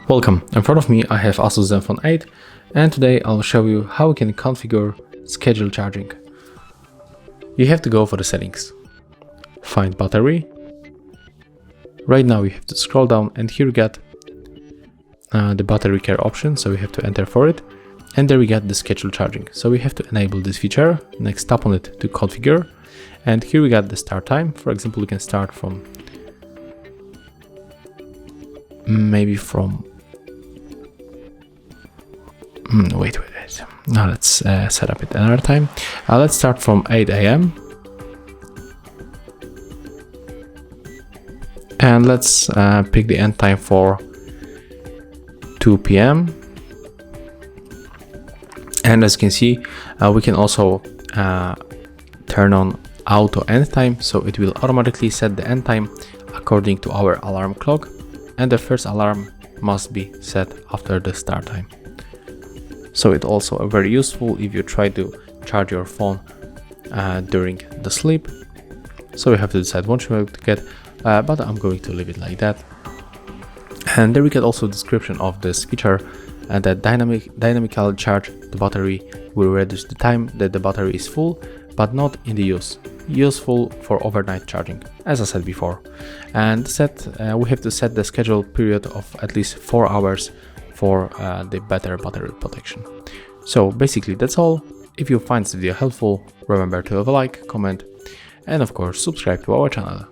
Welcome, in front of me I have ASUS Zenfone 8 and today I'll show you how we can configure schedule charging. You have to go for the settings, find battery. Right now you have to scroll down and here you get the battery care option, so we have to enter for it, and there we get the schedule charging. So we have to enable this feature, next tap on it to configure, and here we got the start time. For example, we can start from maybe from wait. Now let's set up it another time. Let's start from 8 a.m. and let's pick the end time for 2 p.m. and as you can see, we can also turn on auto end time, so it will automatically set the end time according to our alarm clock, and the first alarm must be set after the start time. So it's also very useful if you try to charge your phone during the sleep. So you have to decide what you want to get, but I'm going to leave it like that. And there we get also a description of this feature, and that dynamically charge the battery will reduce the time that the battery is full, but not in the use. Useful for overnight charging, as I said before. And we have to set the schedule period of at least 4 hours for the better battery protection. So basically that's all. If you find this video helpful, remember to leave a like, comment, and of course subscribe to our channel.